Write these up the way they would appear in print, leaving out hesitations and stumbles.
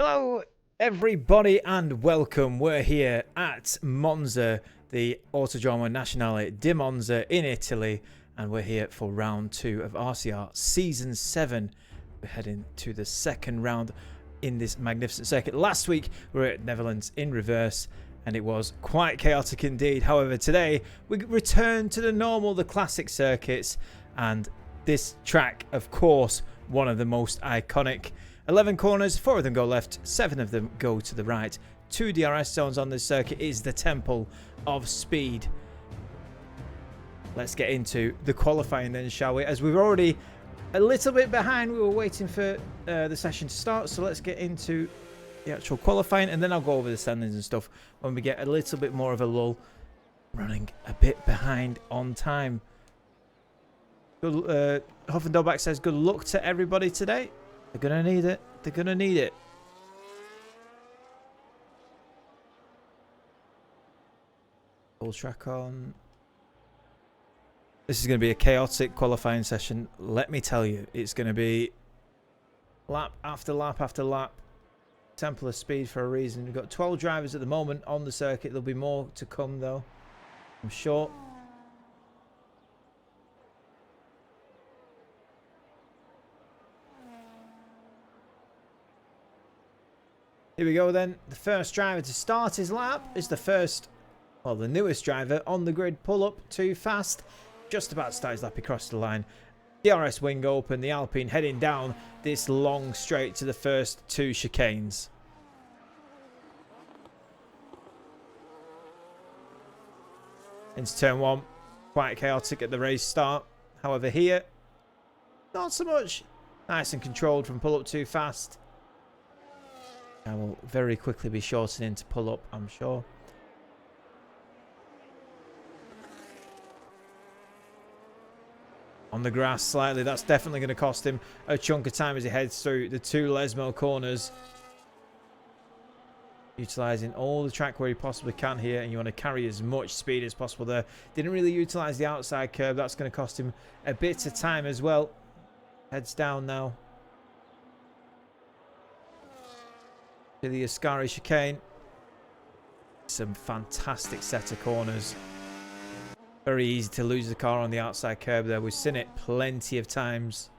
Hello, everybody, and welcome. We're here at Monza, the Autodromo Nazionale di Monza in Italy, and we're here for round 2 of RCR Season 7. We're heading to the second round in this magnificent circuit. Last week, we were at Netherlands in reverse, and it was quite chaotic indeed. However, today, we return to the classic circuits, and this track, of course, one of the most iconic. 11 corners, 4 of them go left, 7 of them go to the right. 2 DRS zones on this circuit is the temple of speed. Let's get into the qualifying then, shall we? As we're already a little bit behind, we were waiting for the session to start, so let's get into the actual qualifying, and then I'll go over the standings and stuff when we get a little bit more of a lull. Running a bit behind on time. Good, Huffendobach says good luck to everybody today. They're going to need it. They're going to need it. Full track on. This is going to be a chaotic qualifying session. Let me tell you, it's going to be lap after lap after lap. Temple of speed for a reason. We've got 12 drivers at the moment on the circuit. There'll be more to come though, I'm sure. Here we go then. The first driver to start his lap is the newest driver on the grid. Pull up too fast. Just about to start his lap across the line. DRS wing open. The Alpine heading down this long straight to the first 2 chicanes. Into turn 1. Quite chaotic at the race start. However here, not so much. Nice and controlled from pull up too fast. I will very quickly be shortening to pull up, I'm sure. On the grass slightly, that's definitely going to cost him a chunk of time as he heads through the 2 Lesmo corners. Utilising all the track where he possibly can here, and you want to carry as much speed as possible there. Didn't really utilise the outside curb, that's going to cost him a bit of time as well. Heads down now. To the Ascari chicane. Some fantastic set of corners. Very easy to lose the car on the outside curb there. We've seen it plenty of times.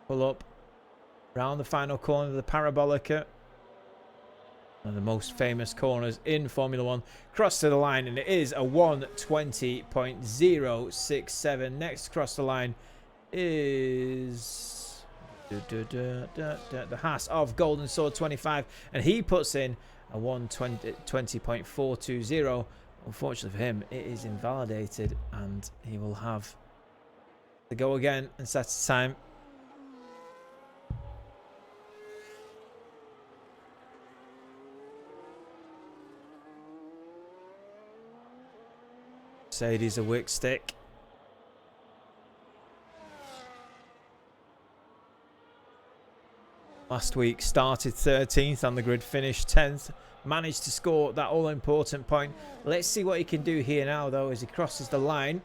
Pull up. Round the final corner of the Parabolica. One of the most famous corners in Formula 1. Cross to the line, and it is a 1:20.067. Next across the line is the Haas of Golden Sword 25, and he puts in a 1:20.420. Unfortunately for him, it is invalidated, and he will have to go again and set a time. Mercedes a wick stick. Last week started 13th on the grid, finished 10th. Managed to score that all-important point. Let's see what he can do here now, though, as he crosses the line.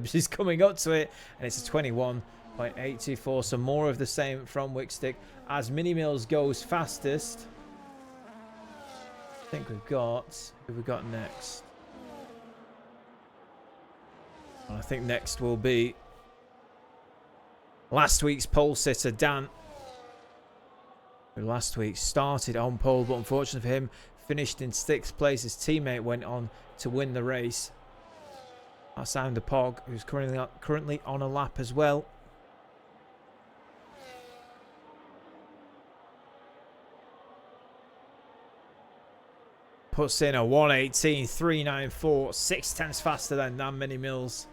He's coming up to it, and it's a 21.824. So more of the same from Wickstick. As Mini Mills goes fastest, I think who we got next? I think next will be last week's pole sitter, Dan. Who last week started on pole, but unfortunately for him, finished in 6th place. His teammate went on to win the race. That's Sam de Pog, who's currently on a lap as well. Puts in a 1:18.394, 6/10 faster than Dan Mini Mills.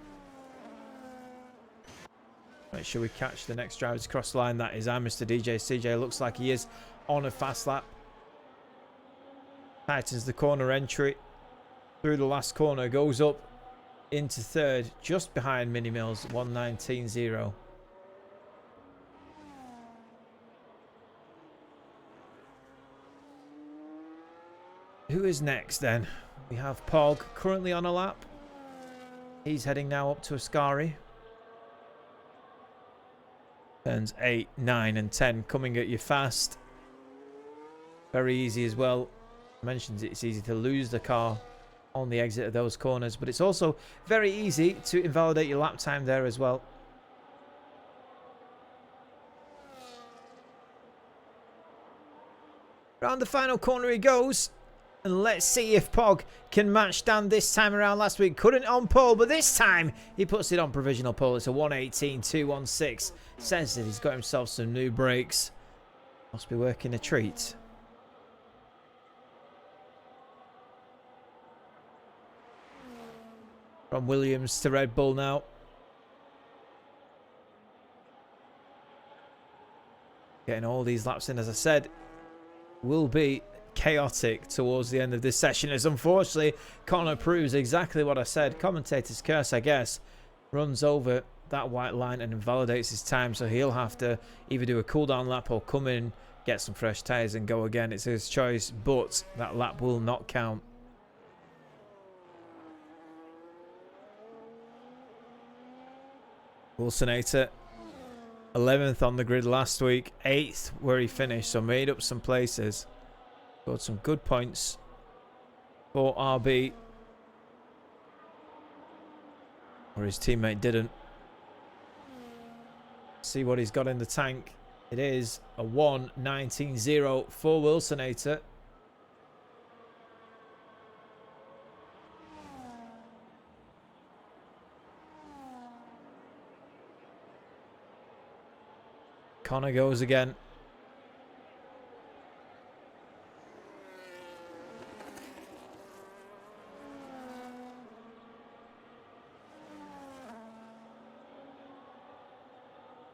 Make sure we catch the next driver to cross the line. That is Mr. DJ CJ. Looks like he is on a fast lap. Tightens the corner entry through the last corner. Goes up into 3rd, just behind Mini Mills, 1:19.0. Who is next then? We have Pog currently on a lap. He's heading now up to Ascari. Turns 8, 9 and 10 coming at you fast. Very easy as well. I mentioned it's easy to lose the car on the exit of those corners, but it's also very easy to invalidate your lap time there as well. Round the final corner he goes. And let's see if Pog can match Dan this time around. Last week couldn't on pole, but this time he puts it on provisional pole. It's a 1:18.216. Says that he's got himself some new brakes. Must be working a treat. From Williams to Red Bull now. Getting all these laps in, as I said, will be chaotic towards the end of this session, as unfortunately Connor proves exactly what I said. Commentator's curse, I guess, runs over that white line and invalidates his time, so he'll have to either do a cool down lap or come in, get some fresh tyres and go again. It's his choice, but that lap will not count. Wilsonator 11th on the grid last week, 8th where he finished, so made up some places. Got some good points for RB, or his teammate didn't. See what he's got in the tank. It is a 1:19.0 for Wilsonator. Connor goes again.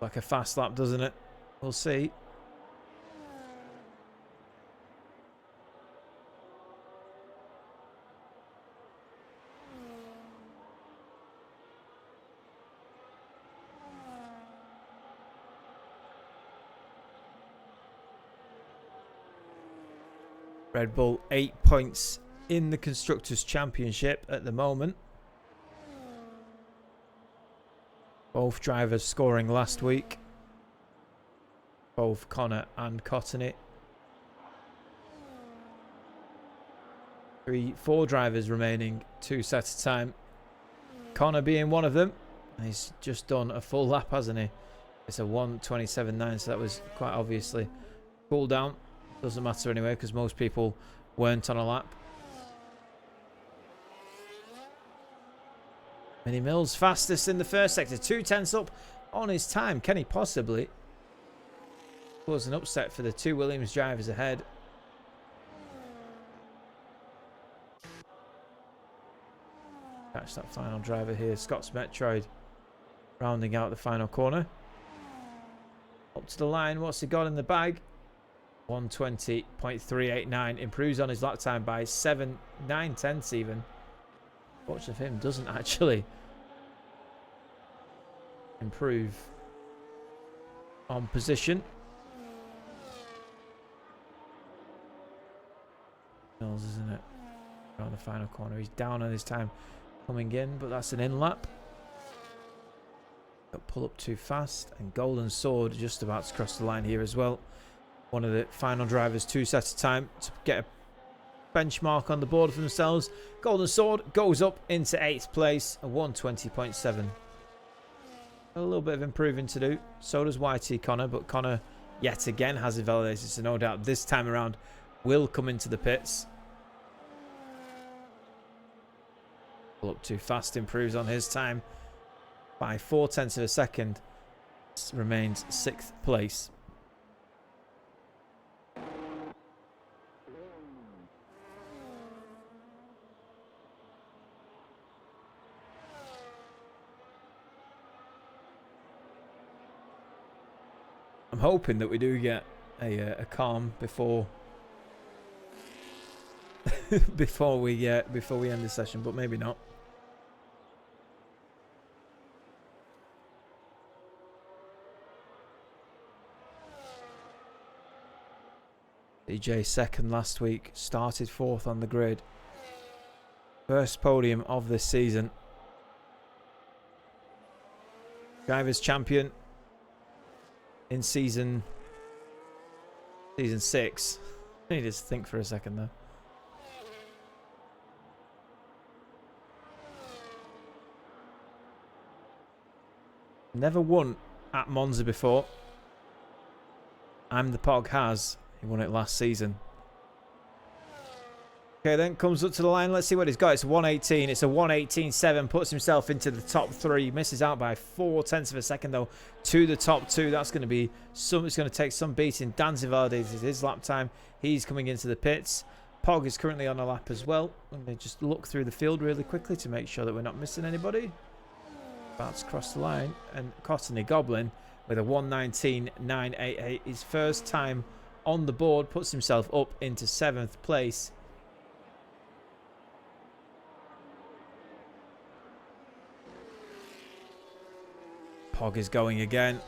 Like a fast lap, doesn't it? We'll see. Red Bull 8 points in the Constructors' Championship at the moment. Both drivers scoring last week. Both Connor and Cottony. 4 drivers remaining, 2 sets of time. Connor being one of them. He's just done a full lap, hasn't he? It's a 1:27.9, so that was quite obviously cool down. Doesn't matter anyway, because most people weren't on a lap. Mini Mills fastest in the first sector, 2/10 up on his time. Can he possibly cause an upset for the 2 Williams drivers ahead? Catch that final driver here, Scott's Metroid, rounding out the final corner. Up to the line, what's he got in the bag? 1:20.389, improves on his lap time by 9/10 even. Watch of him doesn't actually improve on position. Mills, isn't it? Around the final corner, he's down on his time coming in, but that's an in lap. Got pull up too fast, and Golden Sword just about to cross the line here as well. One of the final drivers, 2 sets of time to get a benchmark on the board for themselves. Golden Sword goes up into 8th place, a 1:20.7. A little bit of improving to do. So does YT Connor, but Connor yet again has invalidated, so no doubt this time around will come into the pits. Pull up too fast, improves on his time by 0.4 of a second. Remains 6th place. I'm hoping that we do get a calm before before we end this session, but maybe not. DJ second last week, started 4th on the grid. First podium of this season. Drivers champion. in season 6. I need to think for a second though. Never won at Monza before. The Pog has. He won it last season. Okay, then comes up to the line. Let's see what he's got. It's a 118. It's a 118.7. Puts himself into the top 3. Misses out by 0.4 of a second, though, to the top 2. That's going to be some. It's going to take some beating. Dan Zivardi is his lap time. He's coming into the pits. Pog is currently on a lap as well. I'm going to just look through the field really quickly to make sure that we're not missing anybody. About to cross the line. And Cottony Goblin with a 119.988. His first time on the board. Puts himself up into 7th place. Pog is going again.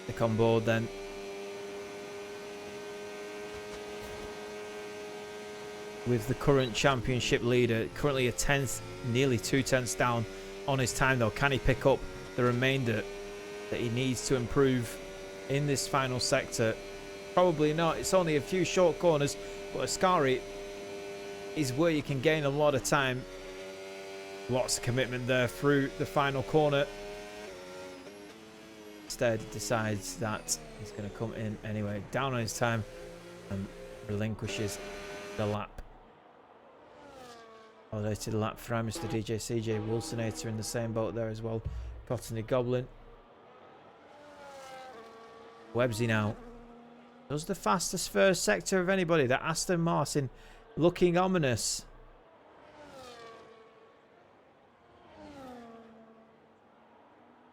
Stick on board then. With the current championship leader, currently a 10th, nearly 2/10 down on his time though. Can he pick up the remainder that he needs to improve in this final sector? Probably not. It's only a few short corners, but Ascari is where you can gain a lot of time. Lots of commitment there through the final corner. Instead, decides that he's going to come in anyway, down on his time, and relinquishes the lap. Validated lap for Mr. DJ CJ Wilsonator in the same boat there as well. Cottony Goblin. Webbsy now does the fastest first sector of anybody. That Aston Martin looking ominous.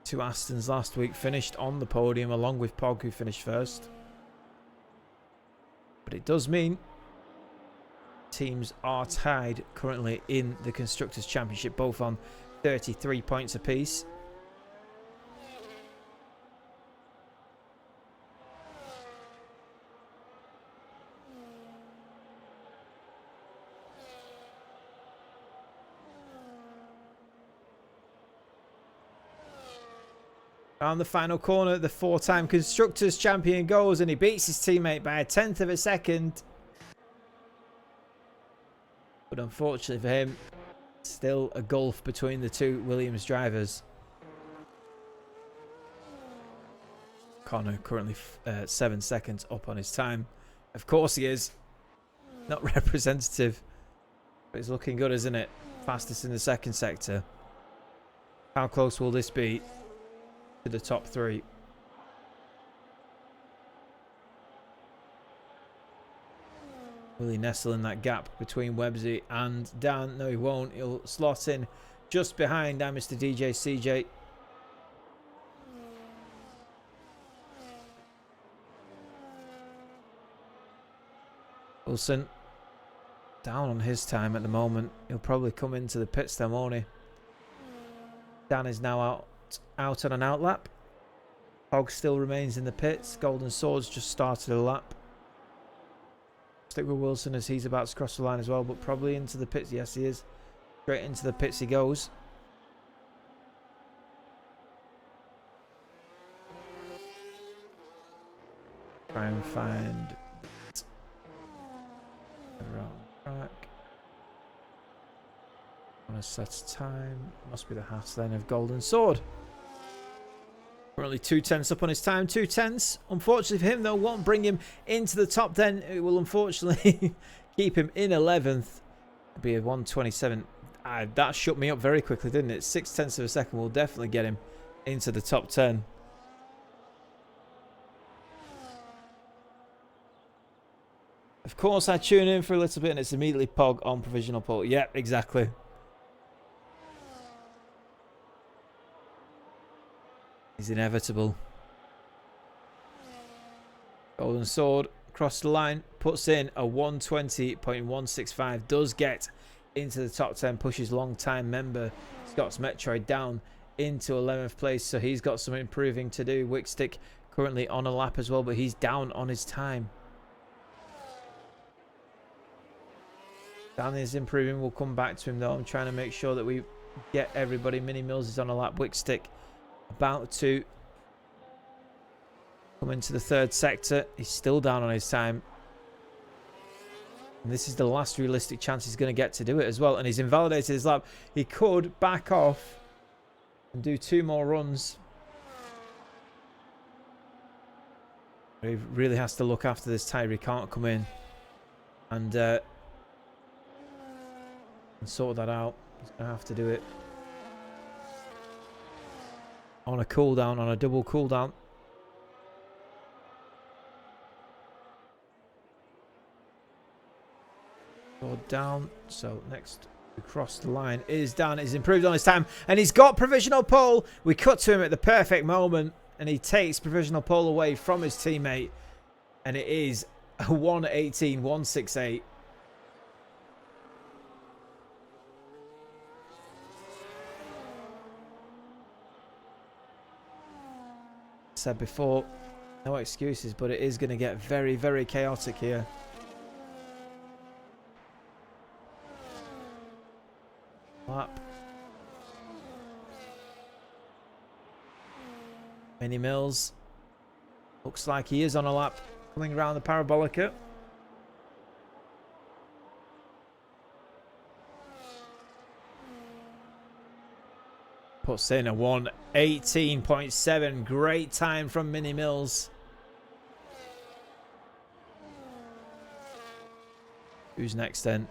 Two Astons last week finished on the podium along with Pog, who finished first. But it does mean teams are tied currently in the Constructors' Championship, both on 33 points apiece. On the final corner, the 4-time Constructors' Champion goes, and he beats his teammate by a 10th of a second. But unfortunately for him, still a gulf between the two Williams drivers. Connor currently 7 seconds up on his time. Of course he is. Not representative. But it's looking good, isn't it? Fastest in the second sector. How close will this be to the top 3? Will he nestle in that gap between Webbsy and Dan? No, he won't. He'll slot in just behind Mr. DJ CJ. Wilson down on his time at the moment. He'll probably come into the pits then, won't he? Dan is now out on an outlap. Hog still remains in the pits. Golden Swords just started a lap. Stick with Wilson as he's about to cross the line as well, but probably into the pits. Yes, he is. Straight into the pits he goes. Try and find around track. On a set time. Must be the Haas then of Golden Sword. Currently 2/10 up on his time. 2/10. Unfortunately for him, though, won't bring him into the top 10. It will unfortunately keep him in 11th. It'll be a 127. That shut me up very quickly, didn't it? 0.6 of a second will definitely get him into the top 10. Of course, I tune in for a little bit and it's immediately Pog on provisional pole. Yep, exactly. Is inevitable. Golden Sword across the line, puts in a 120.165, does get into the top 10, pushes long-time member Scott's Metroid down into 11th place, so he's got some improving to do. Wickstick currently on a lap as well, but he's down on his time. Dan is improving. We'll come back to him though. I'm trying to make sure that we get everybody. Mini Mills is on a lap. Wickstick about to come into the third sector. He's still down on his time. And this is the last realistic chance he's going to get to do it as well. And he's invalidated his lap. He could back off and do 2 more runs. But he really has to look after this tyre. He can't come in and sort that out. He's going to have to do it on a cooldown, on a double cooldown. Down. So next we cross the line is Dan. He's improved on his time and he's got provisional pole. We cut to him at the perfect moment and he takes provisional pole away from his teammate, and it is a 1:18.168. Said before, no excuses, but it is going to get very, very chaotic here. Lap. Mini Mills. Looks like he is on a lap coming around the parabolica. Puts in a 1:18.7. Great time from Mini Mills. Who's next then?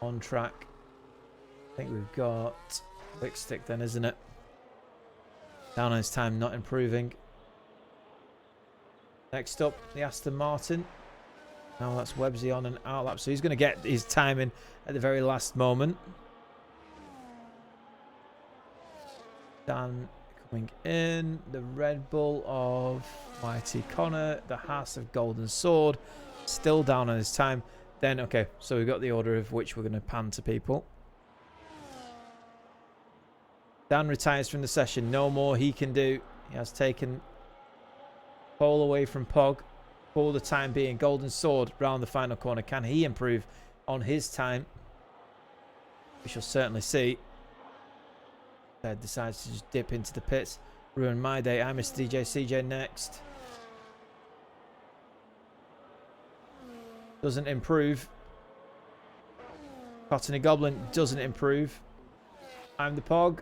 On track. I think we've got Wickstick then, isn't it? Down on his time, not improving. Next up, the Aston Martin. Now that's Websy on an outlap, so he's going to get his timing at the very last moment. Dan coming in. The Red Bull of Mighty Connor. The Haas of Golden Sword. Still down on his time. Then, okay, so we've got the order of which we're going to pan to people. Dan retires from the session. No more he can do. He has taken pole away from Pog for the time being. Golden Sword round the final corner. Can he improve on his time? We shall certainly see. Ted decides to just dip into the pits. Ruin my day. I miss DJ CJ next. Doesn't improve. Cottony Goblin doesn't improve. I'm the Pog.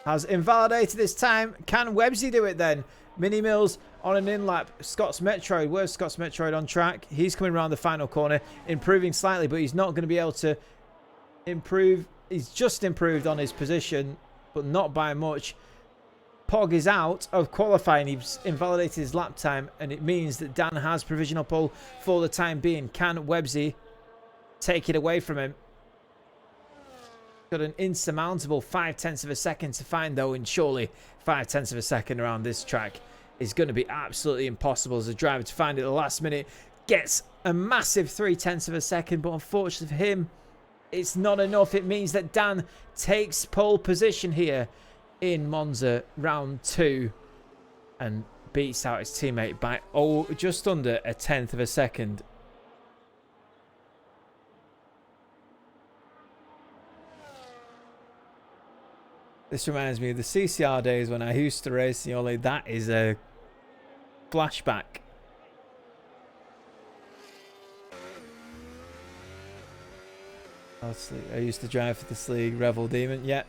Has invalidated this time. Can Websy do it then? Mini Mills on an in-lap. Scott's Metroid. Where's Scott's Metroid on track? He's coming around the final corner. Improving slightly, but he's not going to be able to improve. He's just improved on his position, but not by much. Pog is out of qualifying. He's invalidated his lap time, and it means that Dan has provisional pole for the time being. Can Websy take it away from him? Got an insurmountable 0.5 of a second to find, though, and surely 0.5 of a second around this track is going to be absolutely impossible as a driver to find it at the last minute. Gets a massive 0.3 of a second, but unfortunately for him, it's not enough. It means that Dan takes pole position here in Monza round 2 and beats out his teammate by just under 0.1 of a second. This reminds me of the CCR days when I used to race Yoli. That is a flashback. I used to drive for this league, Revel Demon. Yeah.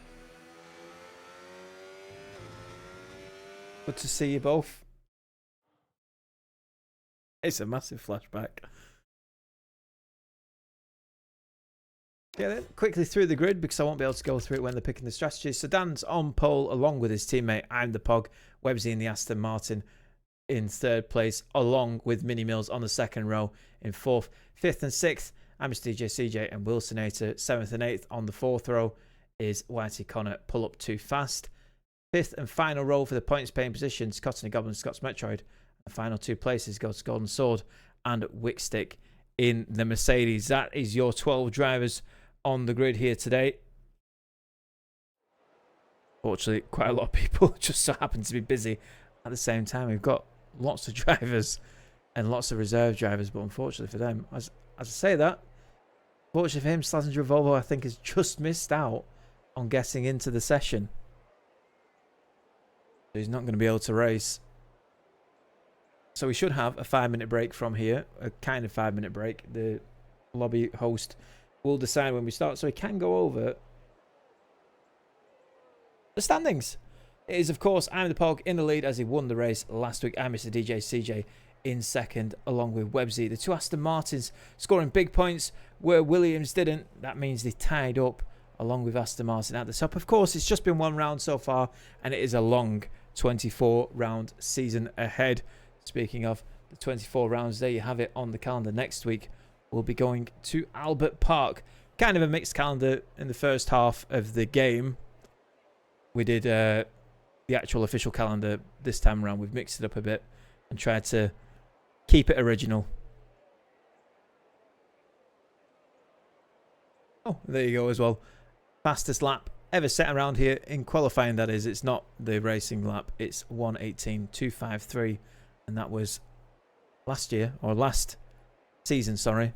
Good to see you both. It's a massive flashback. Yeah, then quickly through the grid because I won't be able to go through it when they're picking the strategies. So Dan's on pole along with his teammate. I'm the Pog. Websy in the Aston Martin in third place, along with Mini Mills on the second row in fourth. Fifth and sixth, I'm DJ CJ and Wilsonator. Seventh and eighth on the fourth row is Whitey Connor. Pull up too fast. Fifth and final row for the points paying positions, Cottony Goblin, Scott's Metroid. The final two places go to Golden Sword and Wickstick in the Mercedes. That is your 12 drivers on the grid here today. Fortunately, quite a lot of people just so happen to be busy at the same time. We've got lots of drivers and lots of reserve drivers, but unfortunately for them, as I say that, fortunately for him, Slazenger Volvo, I think, has just missed out on getting into the session. So he's not going to be able to race. So we should have a 5-minute break from here. A kind of 5-minute break. The lobby host will decide when we start. So he can go over the standings. It is, of course, I'm the Pog in the lead as he won the race last week. I'm Mr. DJ CJ in second, along with Websy. The two Aston Martins scoring big points where Williams didn't. That means they tied up along with Aston Martin at the top. Of course, it's just been one round so far, and it is a long 24-round season ahead. Speaking of the 24 rounds, there you have it on the calendar. Next week, we'll be going to Albert Park. Kind of a mixed calendar in the first half of the game. We did the actual official calendar this time around. We've mixed it up a bit and tried to keep it original. Oh, there you go as well. Fastest lap ever set around here in qualifying, that is. It's not the racing lap. It's 1:18.253. And that was last year, or last season, sorry.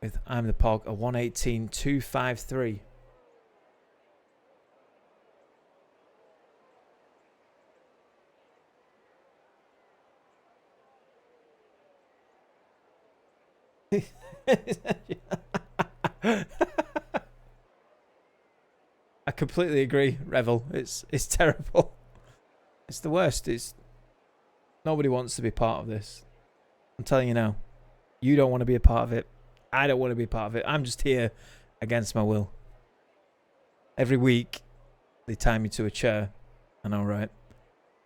With I'm the Pog, a 1:18.253. I completely agree, Revel. It's terrible. It's the worst. Nobody wants to be part of this. I'm telling you now. You don't want to be a part of it. I don't want to be a part of it. I'm just here against my will. Every week they tie me to a chair, I know, right?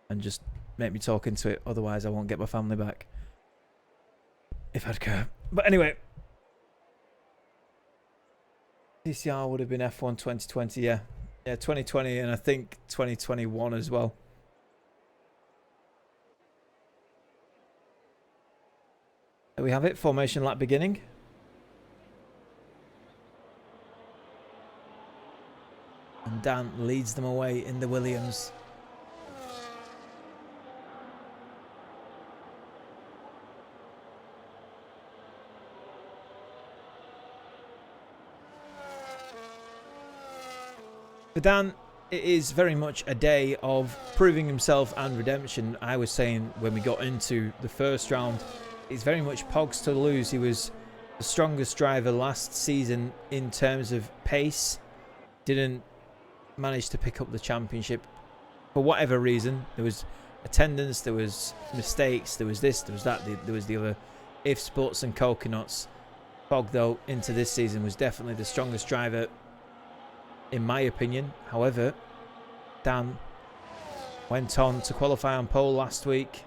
And just make me talk into it. Otherwise I won't get my family back. If I'd care. But anyway. DCR would have been F1 2020, yeah. Yeah, 2020 and I think 2021 as well. There we have it. Formation lap beginning. And Dan leads them away in the Williams. For Dan, it is very much a day of proving himself and redemption. I was saying when we got into the first round, it's very much Pogs to lose. He was the strongest driver last season in terms of pace. Didn't manage to pick up the championship for whatever reason. There was attendance, there was mistakes, there was this, there was that, there was the other. Ifs, buts and coconuts. Pog, though, into this season was definitely the strongest driver in my opinion. However, Dan went on to qualify on pole last week.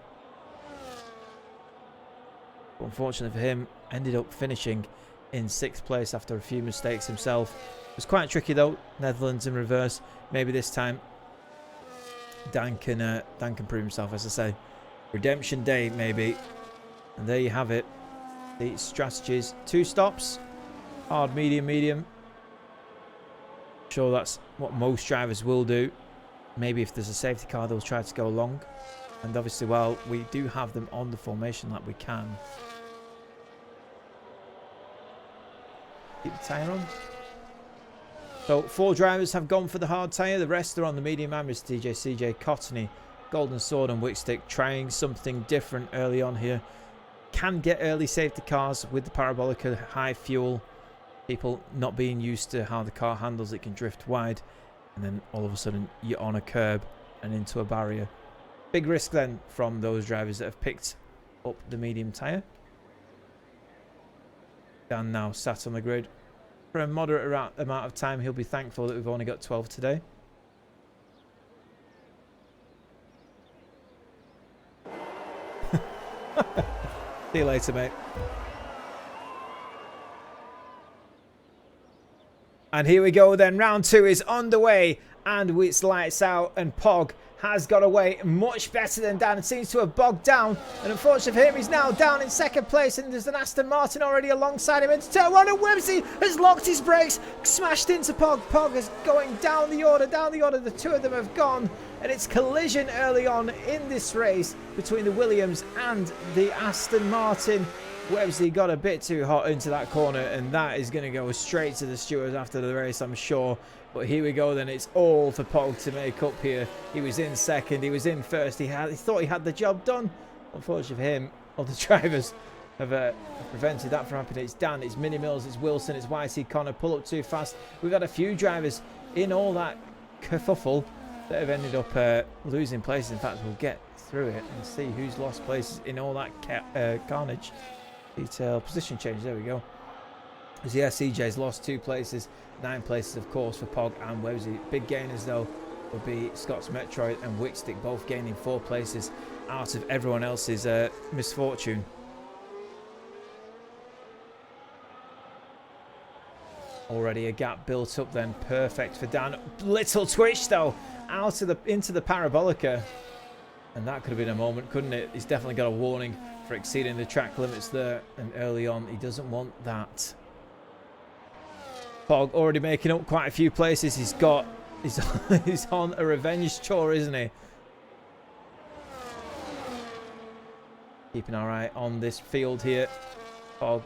Unfortunately for him, ended up finishing in 6th place after a few mistakes himself. It was quite tricky though. Netherlands in reverse. Maybe this time Dan can prove himself, as I say. Redemption day, maybe. And there you have it. The strategies. 2 stops. Hard, medium, medium. Sure, that's what most drivers will do. Maybe if there's a safety car, they'll try to go long. And obviously, while we do have them on the formation lap, we can keep the tyre on. So 4 drivers have gone for the hard tyre. The rest are on the medium. Amris, DJ, CJ, Cottony, Golden Sword and Wickstick, trying something different early on here. Can get early safety cars with the Parabolica high fuel. People not being used to how the car handles, it can drift wide. And then all of a sudden you're on a curb and into a barrier. Big risk then from those drivers that have picked up the medium tyre. Dan now sat on the grid for a moderate amount of time. He'll be thankful that we've only got 12 today. See you later, mate. And here we go then. Round 2 is underway and it's lights out, and Pog has got away much better than Dan. It seems to have bogged down, and unfortunately for him, he's now down in 2nd place, and there's an Aston Martin already alongside him into turn 1, and Websy has locked his brakes, smashed into Pog. Pog is going down the order. The 2 of them have gone, and it's collision early on in this race between the Williams and the Aston Martin. Websley got a bit too hot into that corner, and that is going to go straight to the stewards after the race, I'm sure. But here we go then. It's all for Pog to make up here. He was in second. He was in first. He thought he had the job done. Unfortunately for him, all the drivers have prevented that from happening. It's Dan, it's Mini Mills, it's Wilson, it's YT Connor. Pull up too fast. We've had a few drivers in all that kerfuffle that have ended up losing places. In fact, we'll get through it and see who's lost places in all that carnage. Detail position change. There we go. So yeah, CJ's lost 2 places, 9 places, of course, for Pog and Websy. Big gainers though will be Scott's Metroid and Wickstick, both gaining 4 places out of everyone else's misfortune. Already a gap built up then, perfect for Dan. Little twitch though, out of into the parabolica, and that could have been a moment, couldn't it? He's definitely got a warning for exceeding the track limits there, and early on he doesn't want that. Pog already making up quite a few places. He's on a revenge tour, isn't he? Keeping our eye on this field here. Pog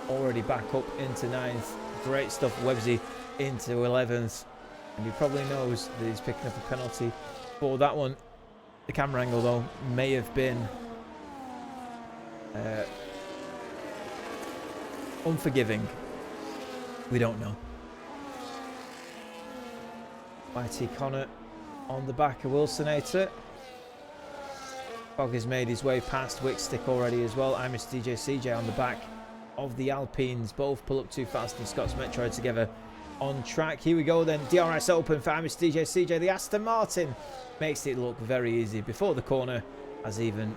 already back up into 9th. Great stuff. Websy into 11th. And he probably knows that he's picking up a penalty for that one. The camera angle, though, may have been unforgiving. We don't know. YT Connor on the back of Wilsonator. Pog has made his way past Wickstick already as well. I'm Mr. DJ CJ on the back of the Alpines. Both pull up too fast, and Scott's Metroid together on track. Here we go then. DRS open for Mr. DJ CJ. The Aston Martin makes it look very easy before the corner, as even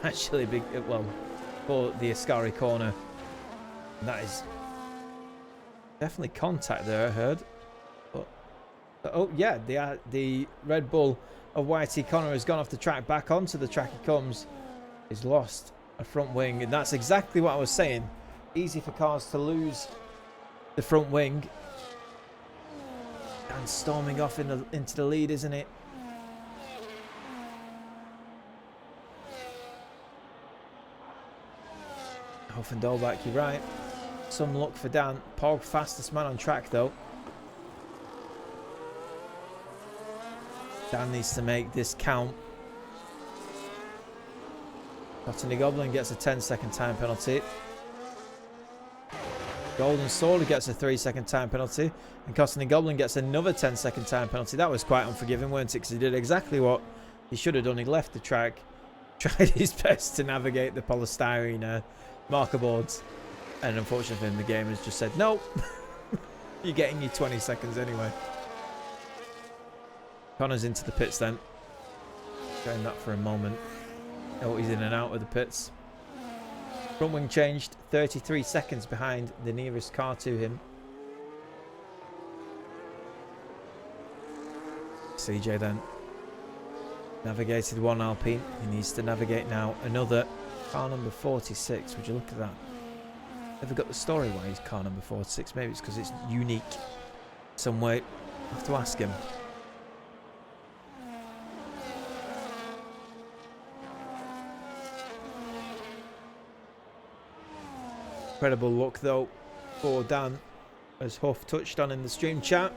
actually big, well, for the Ascari corner. And that is definitely contact there, I heard. But oh yeah, the Red Bull of YT Connor has gone off the track. Back onto the track he comes. He's lost a front wing, and that's exactly what I was saying. Easy for cars to lose the front wing. And storming off into the lead, isn't it? Hoffendolbach, you're right. Some luck for Dan. Pog, fastest man on track though. Dan needs to make this count. Cottony Goblin gets a 10-second time penalty. Golden Sword gets a 3-second time penalty. And Cottony Goblin gets another 10-second time penalty. That was quite unforgiving, weren't it? Because he did exactly what he should have done. He left the track, tried his best to navigate the polystyrene marker boards. And unfortunately, the game has just said, no, you're getting your 20 seconds anyway. Connor's into the pits then. Going that for a moment. Oh, he's in and out of the pits. Front wing changed, 33 seconds behind the nearest car to him. CJ then navigated one Alpine. He needs to navigate now another. Car number 46. Would you look at that? Ever got the story why he's car number 46? Maybe it's because it's unique some way. I'll have to ask him. Incredible luck though for Dan, as Huff touched on in the stream chat.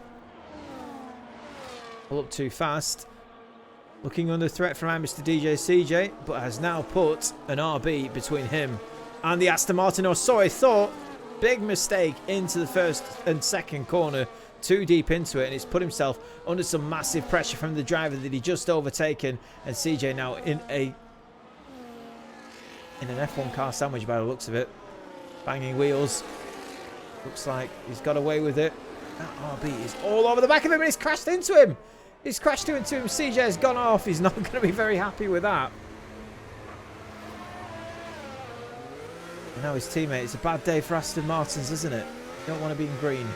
Pull up too fast. Looking under threat from Mr. DJ CJ, but has now put an RB between him and the Aston Martin. Or so I thought. Big mistake into the first and second corner. Too deep into it, and he's put himself under some massive pressure from the driver that he just overtaken. And CJ now in an F1 car sandwich by the looks of it. Banging wheels. Looks like he's got away with it. That RB is all over the back of him, and he's crashed into him. He's crashed into him. CJ has gone off. He's not going to be very happy with that. And now his teammate. It's a bad day for Aston Martins, isn't it? You don't want to be in green.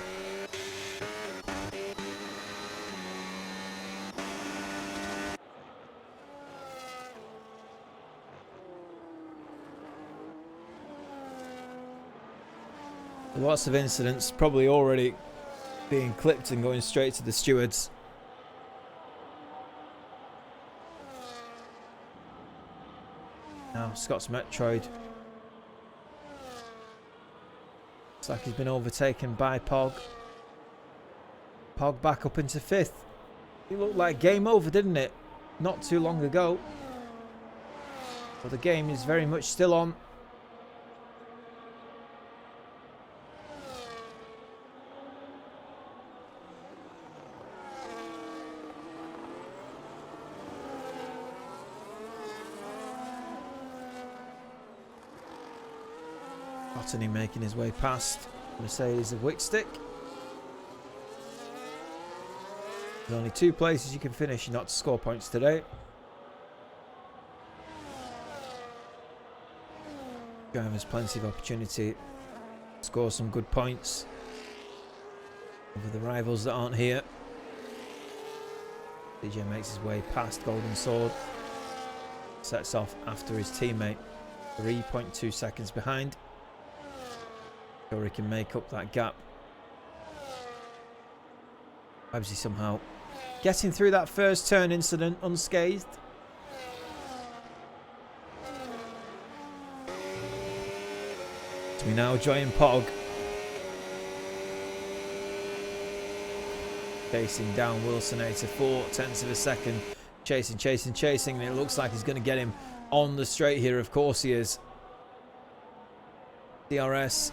Lots of incidents probably already being clipped and going straight to the stewards. Now Scott's Metroid Looks like he's been overtaken by Pog. Pog back up into 5th. It looked like game over, didn't it? Not too long ago. But the game is very much still on. Botany making his way past Mercedes of Wickstick. There's only 2 places you can finish not to score points today. Driver's plenty of opportunity to score some good points over the rivals that aren't here. DJ makes his way past Golden Sword. Sets off after his teammate. 3.2 seconds behind. Sure he can make up that gap. Websy somehow getting through that first turn incident unscathed. So we now join Pog. Chasing down Wilsonator 4/10 of a second. Chasing. And it looks like he's going to get him on the straight here. Of course he is. DRS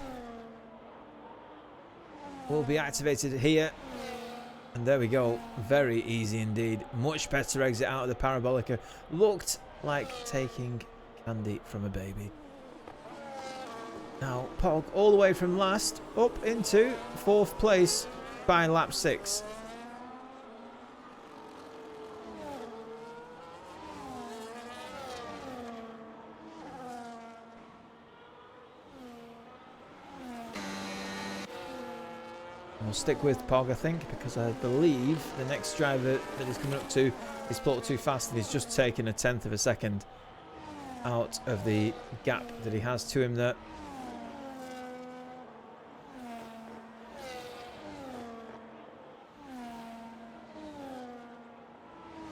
will be activated here. And there we go. Very easy indeed. Much better exit out of the Parabolica. Looked like taking candy from a baby. Now Pog all the way from last up into 4th place by lap 6. We'll stick with Pog, I think, because I believe the next driver that he's coming up to is pulled too fast and he's just taken 1/10 of a second out of the gap that he has to him there.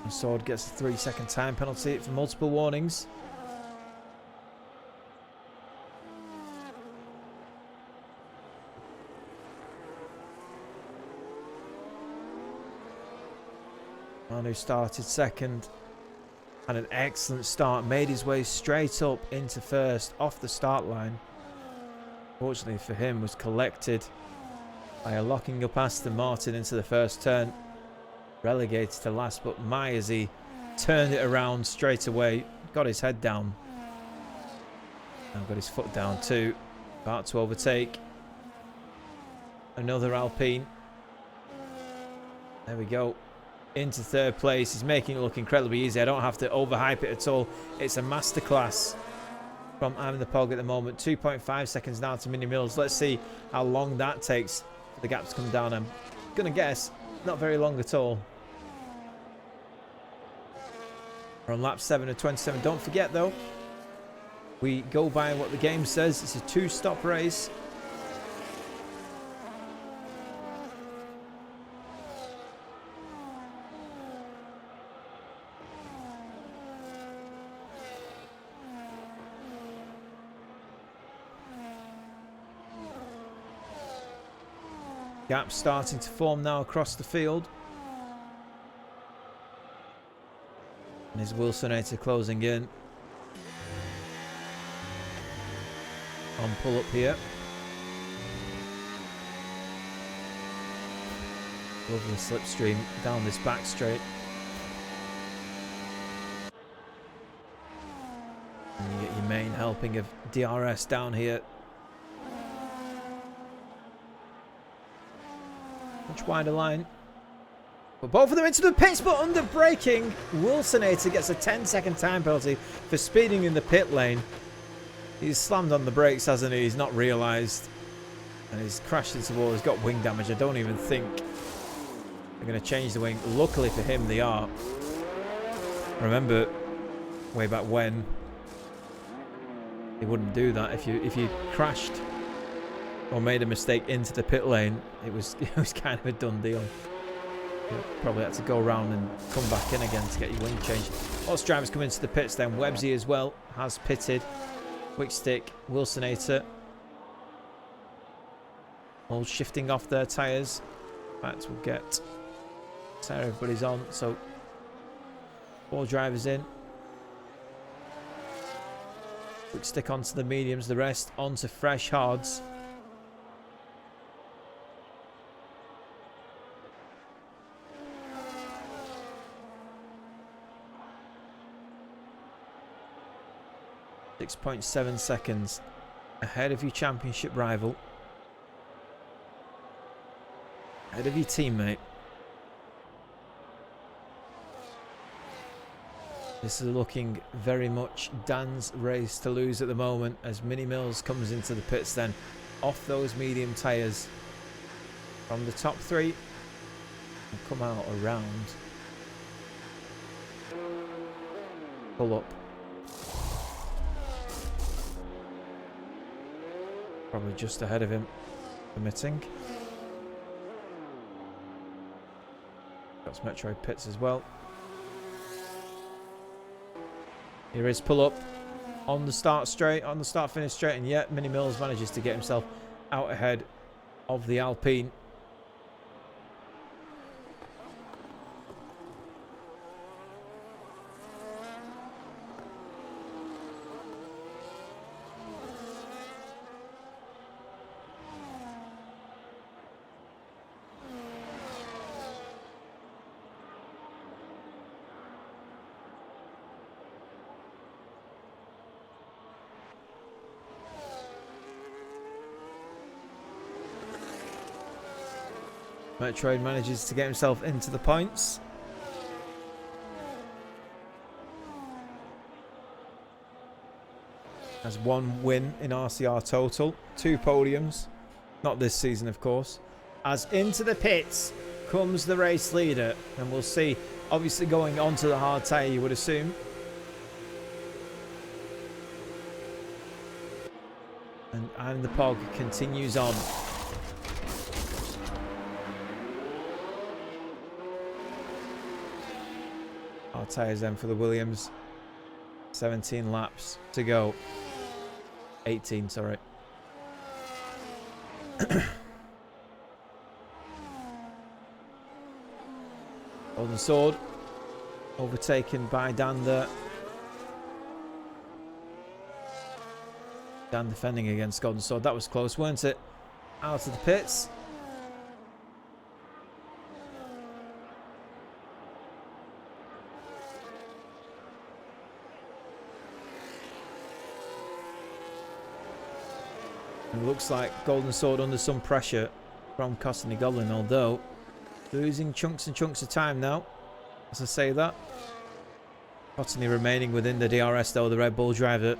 And Sword gets a 3-second time penalty for multiple warnings. Who started 2nd, had an excellent start, made his way straight up into 1st off the start line. Fortunately for him, was collected by a locking up Aston Martin into the 1st turn, relegated to last. But as he turned it around straight away, got his head down and got his foot down too, about to overtake another Alpine. There we go. Into 3rd place. He's making it look incredibly easy. I don't have to overhype it at all. It's a masterclass from Ivan the Pog at the moment. 2.5 seconds now to Mini Mills. Let's see how long that takes for the gap to come down. I'm going to guess not very long at all. We're on lap 7 of 27. Don't forget though, we go by what the game says. It's a 2-stop race. Gap starting to form now across the field. And his Wilsonator closing in. On pull up here. Lovely slipstream down this back straight. And you get your main helping of DRS down here. Much wider line. But both of them into the pits, but under braking. Wilsonator gets a 10-second time penalty for speeding in the pit lane. He's slammed on the brakes, hasn't he? He's not realised. And he's crashed into the wall. He's got wing damage. I don't even think they're going to change the wing. Luckily for him, they are. I remember way back when they wouldn't do that. If you crashed or made a mistake into the pit lane, it was kind of a done deal. You probably had to go around and come back in again to get your wing changed. Lots of drivers come into the pits then. Websy as well has pitted. Wickstick, Wilsonator. All shifting off their tyres. In fact, we'll get everybody's on. So 4 drivers in. Quick stick onto the mediums, the rest onto fresh hards. .7 seconds ahead of your championship rival, ahead of your teammate. This is looking very much Dan's race to lose at the moment as Mini Mills comes into the pits then off those medium tyres from the top 3 and come out around. Pull up. Probably just ahead of him, permitting. Got Metroid pits as well. Here is pull up on the start straight, on the start finish straight, and yet Mini Mills manages to get himself out ahead of the Alpine. Metroid manages to get himself into the points. Has 1 win in RCR total, 2 podiums. Not this season, of course. As into the pits comes the race leader. And we'll see, obviously going onto the hard tyre, you would assume. And the POG continues on. Hard tyres then for the Williams. 17 laps to go. 18, sorry. Golden Sword overtaken by Dan there. Dan defending against Golden Sword. That was close, weren't it? Out of the pits. It looks like Golden Sword under some pressure from Costany Goblin, although losing chunks and chunks of time now as I say that. Costany remaining within the DRS though, the Red Bull driver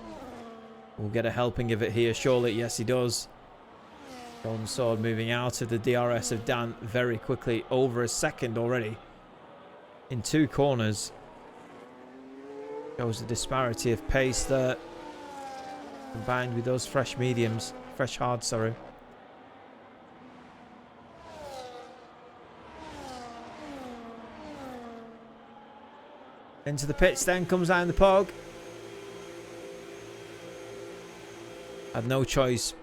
will get a helping of it here surely. Yes, he does. Golden Sword moving out of the DRS of Dan very quickly, over a second already in 2 corners. Shows the disparity of pace there combined with those fresh mediums. Fresh hard, sorry. Into the pits then comes Iron the Pog. Had no choice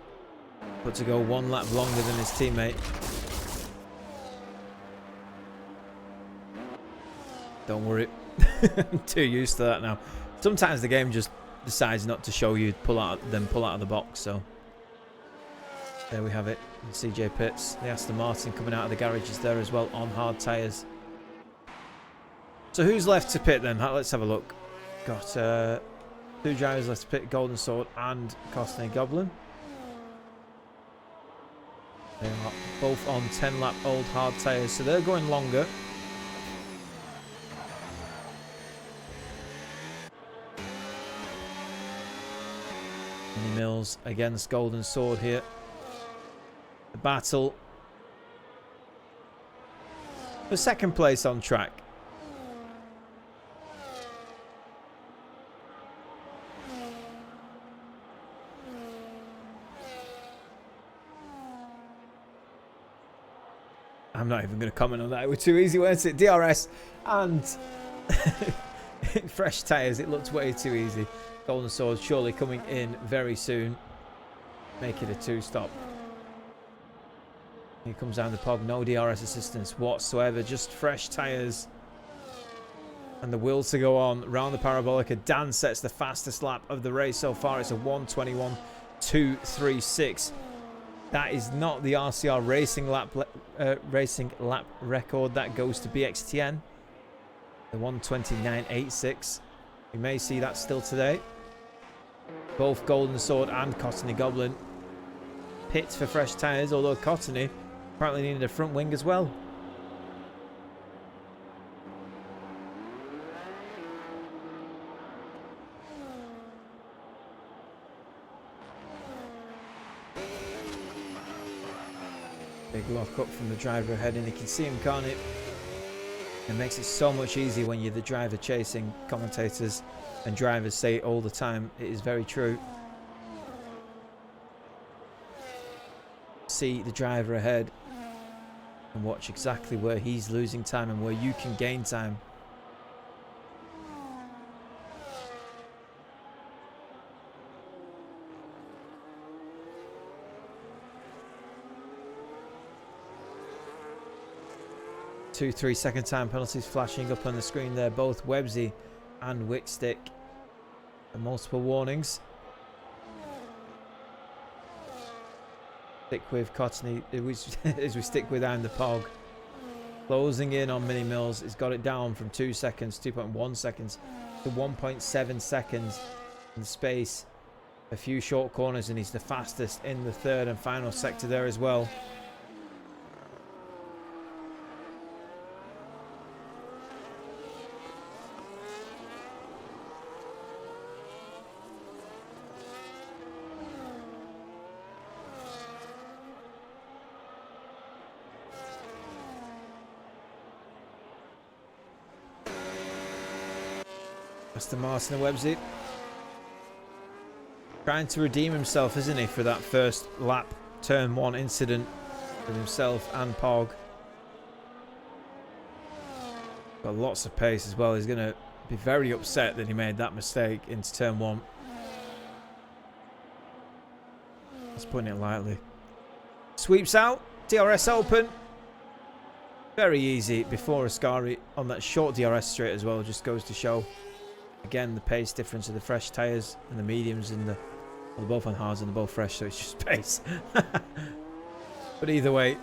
but to go 1 lap longer than his teammate. Don't worry. I'm too used to that now. Sometimes the game just decides not to show you pull out of the box, so there we have it. CJ Pitts, the Aston Martin coming out of the garages there as well on hard tyres. So who's left to pit then? Let's have a look. Got 2 drivers left to pit, Golden Sword and Costany Goblin. They are both on 10 lap old hard tyres, so they're going longer. Mini Mills against Golden Sword here. The battle for second place on track. I'm not even going to comment on that. It was too easy, weren't it? DRS and fresh tyres. It looked way too easy. Golden Sword surely coming in very soon. Make it a 2-stop. Here comes down the Pog. No DRS assistance whatsoever. Just fresh tyres. And the will to go on round the Parabolica. Dan sets the fastest lap of the race so far. It's a 1:21.236. That is not the RCR racing lap record. That goes to BXTN. The 1:29.86. We may see that still today. Both Golden Sword and Cottony Goblin pit for fresh tyres, although Cottony apparently needed a front wing as well. Big lock up from the driver ahead, and you can see him, can't it? It makes it so much easier when you're the driver chasing. Commentators and drivers say it all the time. It is very true. See the driver ahead and watch exactly where he's losing time and where you can gain time. Two 3-second time penalties flashing up on the screen there, both Websy and Wickstick, and multiple warnings. Stick with Cottony as we stick with the Pog. Closing in on Mini Mills. He's got it down from 2 seconds, 2.1 seconds to 1.7 seconds in the space. A few short corners, and he's the fastest in the third and final sector there as well. Aston Martin and Websy trying to redeem himself, isn't he, for that first lap turn 1 incident with himself and Pog. Got lots of pace as well. He's going to be very upset that he made that mistake into turn 1. That's putting it lightly. Sweeps out, DRS open. Very easy before Ascari on that short DRS straight as well. Just goes to show again the pace difference of the fresh tyres and the mediums and the, well, they're both on hards and they're both fresh, so it's just pace. But either way,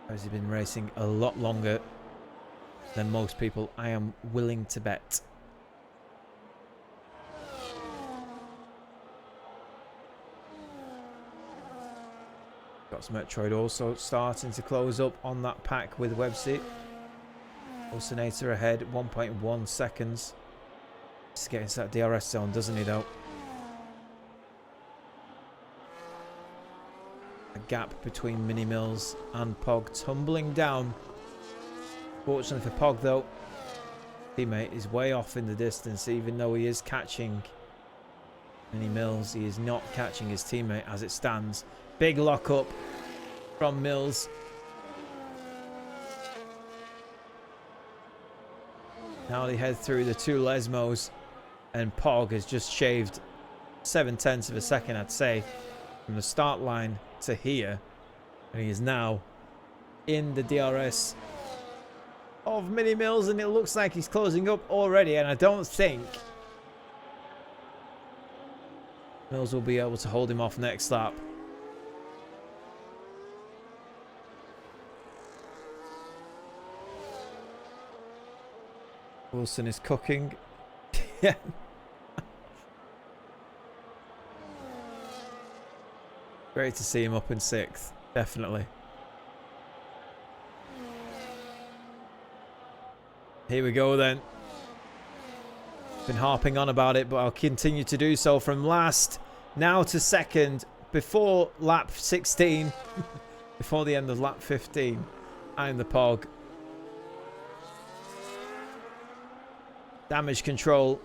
has he been racing a lot longer than most people, I am willing to bet. Got Metroid also starting to close up on that pack with Websy. Ulcinator ahead, 1.1 seconds. Just getting to that DRS zone, doesn't he, though? A gap between Mini Mills and Pog tumbling down. Fortunately for Pog, though, teammate is way off in the distance. Even though he is catching Mini Mills, he is not catching his teammate as it stands. Big lock up from Mills. Now they head through the two Lesmos, and Pog has just shaved 0.7 of a second, I'd say, from the start line to here, and he is now in the DRS of Mini Mills, and it looks like he's closing up already, and I don't think Mills will be able to hold him off next lap. Wilson is cooking. Yeah. Great to see him up in 6th, definitely. Here we go then. Been harping on about it, but I'll continue to do so. From last now to second before lap 16, before the end of lap 15. I'm the Pog. Damage control.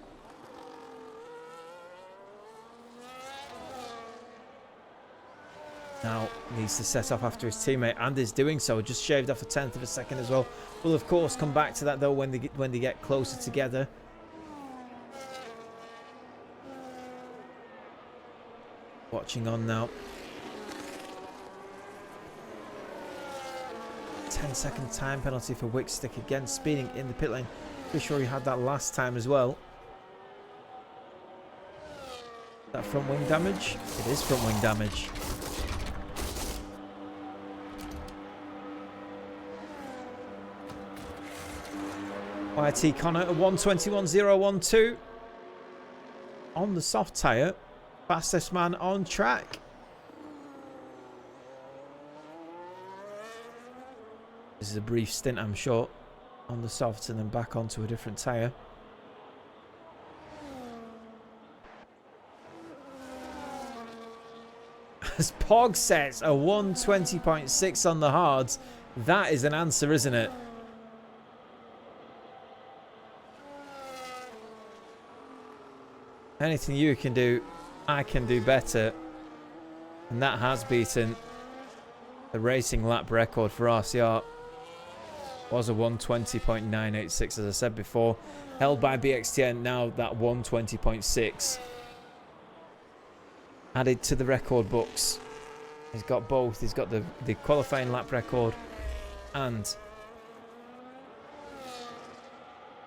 Now needs to set off after his teammate, and is doing so. Just shaved off 1/10 of a second as well. We'll of course come back to that though when they get closer together. Watching on now. 10-second time penalty for Wickstick again, speeding in the pit lane. Pretty sure he had that last time as well. That front wing damage? It is front wing damage. YT Connor, a 121.012 on the soft tyre. Fastest man on track. This is a brief stint, I'm sure, on the softs and then back onto a different tyre. As Pog sets a 120.6 on the hards, that is an answer, isn't it? Anything you can do, I can do better. And that has beaten the racing lap record for RCR. Was a 120.986, as I said before. Held by BXTN, now that 120.6. Added to the record books. He's got both. He's got the qualifying lap record and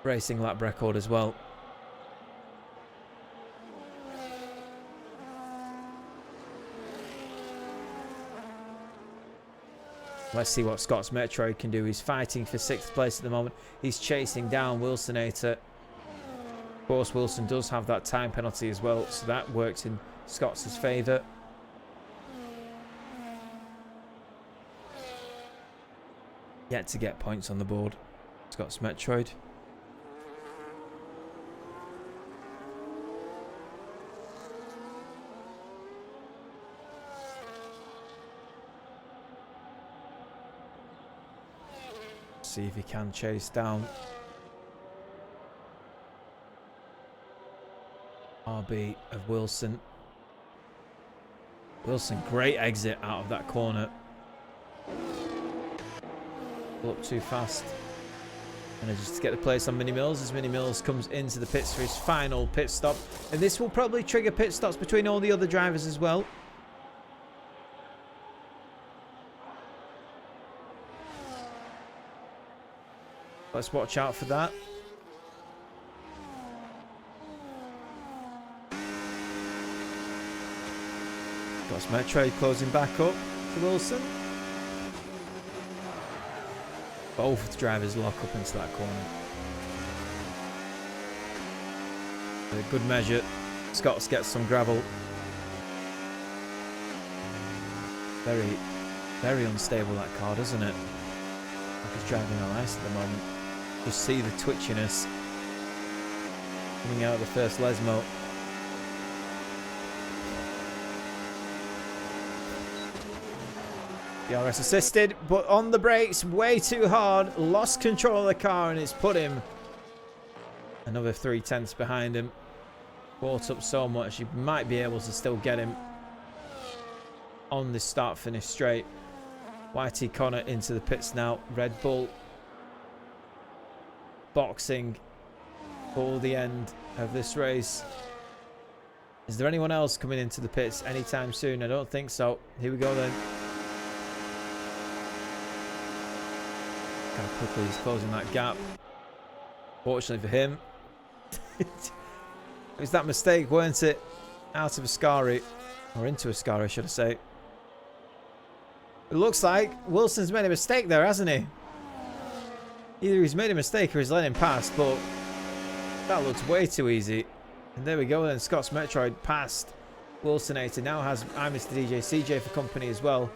racing lap record as well. Let's see what Scott's Metroid can do. He's fighting for 6th place at the moment. He's chasing down Wilsonator. Of course, Wilson does have that time penalty as well, so that works in Scott's favour. Yet to get points on the board. Scott's Metroid. See if he can chase down RB of Wilson. Wilson, great exit out of that corner. Pull up too fast. And just to get the place on Mini Mills as Mini Mills comes into the pits for his final pit stop. And this will probably trigger pit stops between all the other drivers as well. Let's watch out for that. Got Metroid closing back up to Wilson. Both drivers lock up into that corner. A good measure. Scott's gets some gravel. Very, very unstable that car, doesn't it? Like he's driving on ice at the moment. Just see the twitchiness coming out of the first Lesmo. DRS assisted, but on the brakes way too hard. Lost control of the car and it's put him another 3/10 behind him. Caught up so much you might be able to still get him on this start finish straight. YT Connor into the pits now. Red Bull boxing for the end of this race. Is there anyone else coming into the pits anytime soon? I don't think so. Here we go then. How quickly he's closing that gap. Fortunately for him. It was that mistake, weren't it? Out of Ascari. Or into Ascari, should I say. It looks like Wilson's made a mistake there, hasn't he? Either he's made a mistake or he's let him pass, but that looks way too easy. And there we go then. Scott's Metroid passed Wilsonator. Now has I Mr. DJ CJ for company as well.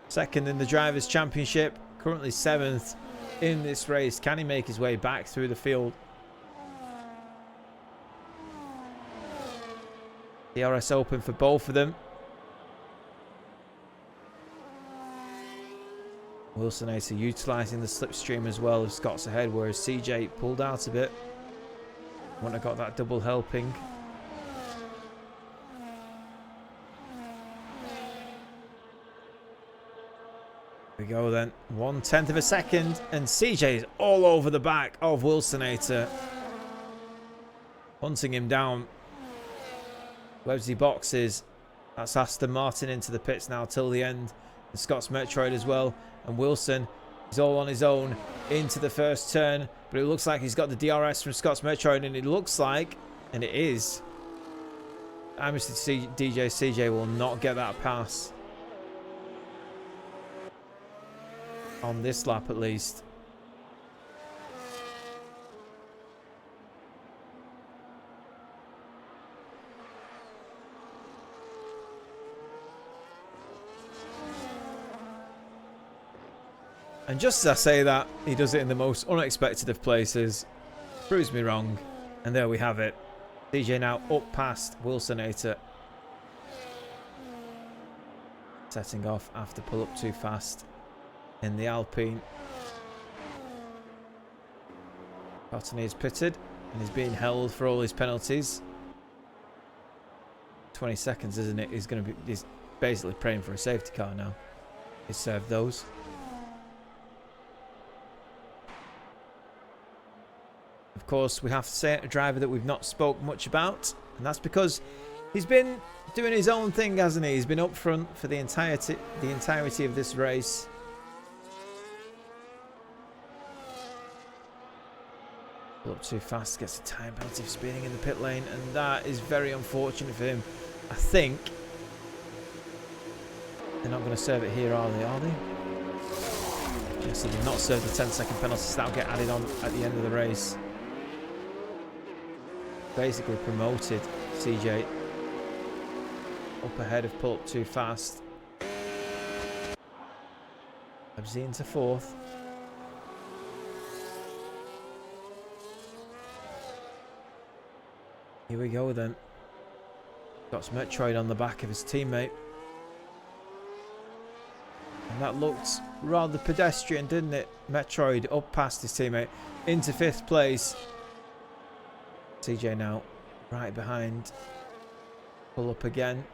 Second in the Drivers' Championship. Currently 7th in this race. Can he make his way back through the field? DRS open for both of them. Wilsonator utilising the slipstream as well as Scott's ahead, whereas CJ pulled out a bit. Wouldn't have got that double helping. Here we go then. 1/10 of a second and CJ is all over the back of Wilsonator. Hunting him down. Websy boxes. That's Aston Martin into the pits now till the end. And Scott's Metroid as well. And Wilson is all on his own into the first turn. But it looks like he's got the DRS from Scott's Metroid. And it looks like, and it is, DJ CJ will not get that pass. On this lap at least. And just as I say that, he does it in the most unexpected of places. Proves me wrong. And there we have it. DJ now up past Wilsonator. Setting off after pull up too fast in the Alpine. Cottony is pitted and he's being held for all his penalties. 20 seconds, isn't it? He's basically praying for a safety car now. He's served those. Of course, we have to say a driver that we've not spoke much about, and that's because he's been doing his own thing, hasn't he? He's been up front for the entirety of this race. Up too fast, gets a time penalty for speeding in the pit lane, and that is very unfortunate for him. I think they're not going to serve it here, are they? Yes, they did not serve the 10-second penalty, so that'll get added on at the end of the race. Basically promoted CJ up ahead of pull up too fast. Websy into fourth. Here we go then. Got some Metroid on the back of his teammate. And that looked rather pedestrian, didn't it? Metroid up past his teammate into fifth place. CJ now right behind. Pull up again.